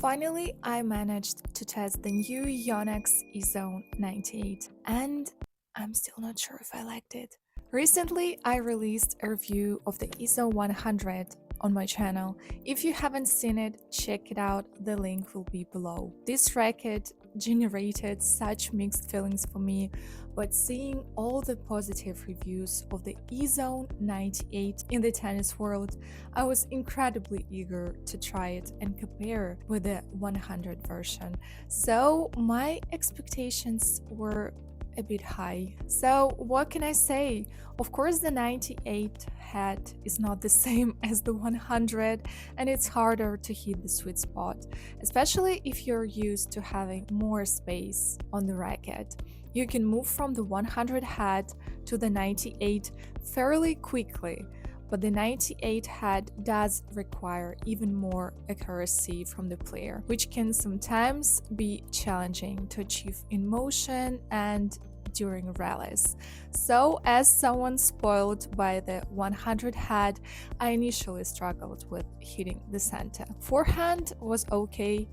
Finally, I managed to test the new Yonex Ezone 98, and I'm still not sure if I liked it. Recently, I released a review of the Ezone 100 on my channel. If you haven't seen it, check it out, the link will be below. This racket generated such mixed feelings for me, but seeing all the positive reviews of the Ezone 98 in the tennis world, I was incredibly eager to try it and compare with the 100 version. So my expectations were a bit high. So what can I say? Of course, the 98 head is not the same as the 100, and it's harder to hit the sweet spot, especially if you're used to having more space on the racket. You can move from the 100 head to the 98 fairly quickly, but the 98 head does require even more accuracy from the player, which can sometimes be challenging to achieve in motion and during rallies. So, as someone spoiled by the 100 head, I initially struggled with hitting the center. Forehand was okay,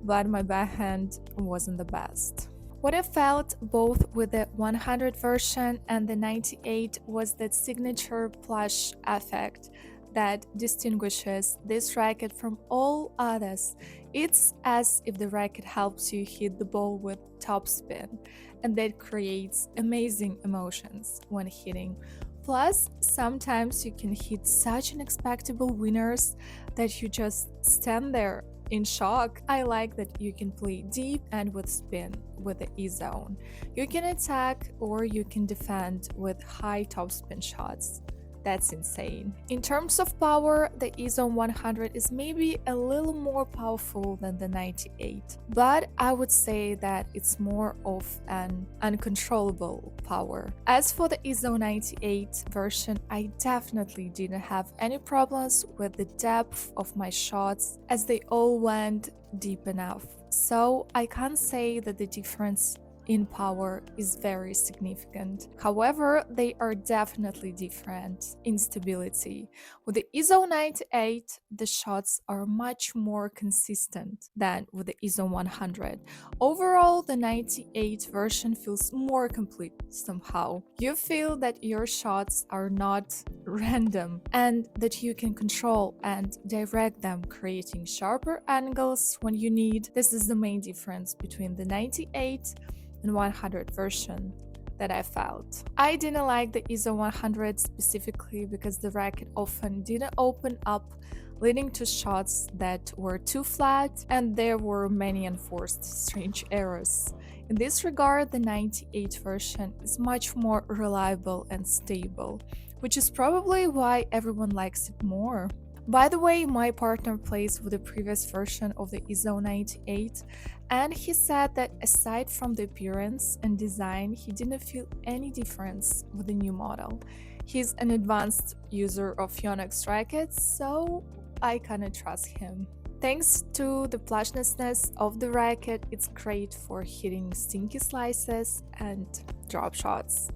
but my backhand wasn't the best. What I felt both with the 100 version and the 98 was that signature plush effect that distinguishes this racket from all others. It's as if the racket helps you hit the ball with topspin, and that creates amazing emotions when hitting. Plus, sometimes you can hit such unexpected winners that you just stand there in shock. I like that you can play deep and with spin with the E-zone. You can attack or you can defend with high topspin shots. That's insane. In terms of power, the E-zone 100 is maybe a little more powerful than the 98, but I would say that it's more of an uncontrollable power. As for the E-zone 98 version, I definitely didn't have any problems with the depth of my shots as they all went deep enough. So I can't say that the difference in power is very significant. However, they are definitely different in stability. With the ISO 98, the shots are much more consistent than with the ISO 100. Overall, the 98 version feels more complete somehow. You feel that your shots are not random and that you can control and direct them, creating sharper angles when you need. This is the main difference between the 98 and 100 version that I felt. I didn't like the ISO 100 specifically because the racket often didn't open up, leading to shots that were too flat, and there were many enforced strange errors. In this regard, the 98 version is much more reliable and stable, which is probably why everyone likes it more. By the way, my partner plays with the previous version of the ISO 98, and he said that aside from the appearance and design, he didn't feel any difference with the new model. He's an advanced user of Yonex rackets, so I kinda trust him. Thanks to the plushness of the racket, it's great for hitting stinky slices and drop shots.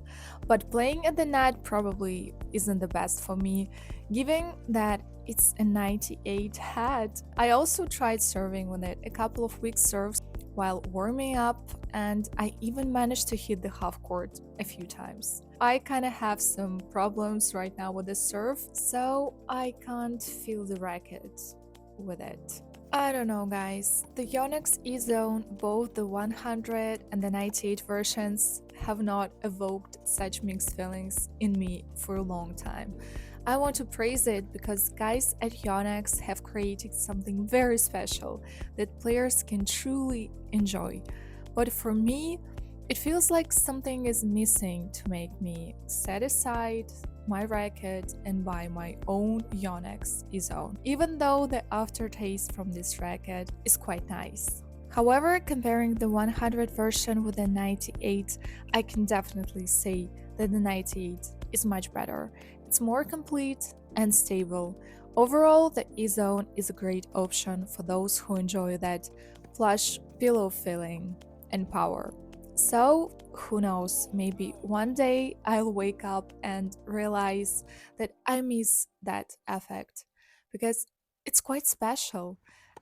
But playing at the net probably isn't the best for me, given that it's a 98 head. I also tried serving with it a couple of weak serves while warming up, and I even managed to hit the half court a few times. I kinda have some problems right now with the serve, so I can't feel the racket with it. I don't know, guys. The Yonex Ezone, both the 100 and the 98 versions, have not evoked such mixed feelings in me for a long time. I want to praise it because guys at Yonex have created something very special that players can truly enjoy. But for me, it feels like something is missing to make me set aside my racket and buy my own Yonex Ezone, even though the aftertaste from this racket is quite nice. However, comparing the 100 version with the 98, I can definitely say that the 98 is much better. It's more complete and stable. Overall, the Ezone is a great option for those who enjoy that plush pillow feeling and power. So, who knows, maybe one day I'll wake up and realize that I miss that effect because it's quite special.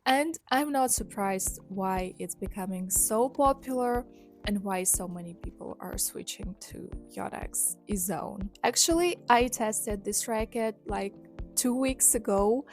And I'm not surprised why it's becoming so popular and why so many people are switching to Yonex Ezone. Actually, I tested this racket like 2 weeks ago,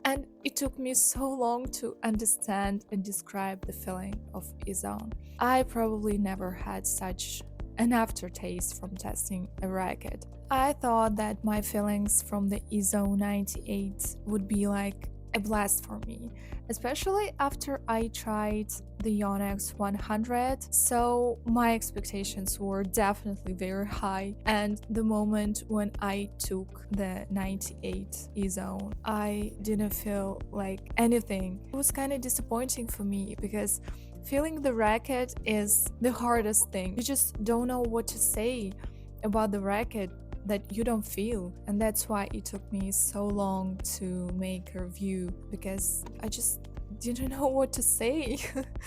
and it took me so long to understand and describe the feeling of Ezone. I probably never had such an aftertaste from testing a racket. I thought that my feelings from the Ezone 98 would be like a blast for me, especially after I tried the Yonex 100. So my expectations were definitely very high. And the moment when I took the 98 Ezone, I didn't feel like anything. It was kind of disappointing for me because feeling the racket is the hardest thing. You just don't know what to say about the racket that you don't feel, and that's why it took me so long to make a review, because I just didn't know what to say.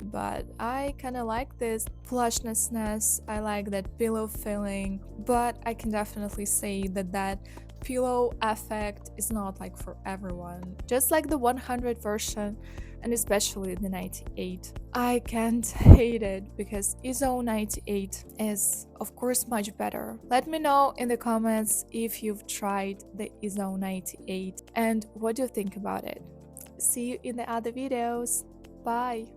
But I kind of like this plushness, I like that pillow feeling, but I can definitely say that that pillow effect is not like for everyone, just like the 100 version and especially the 98. I can't hate it because Ezone 98 is of course much better. Let me know in the comments if you've tried the Ezone 98 and what do you think about it. See you in the other videos. Bye!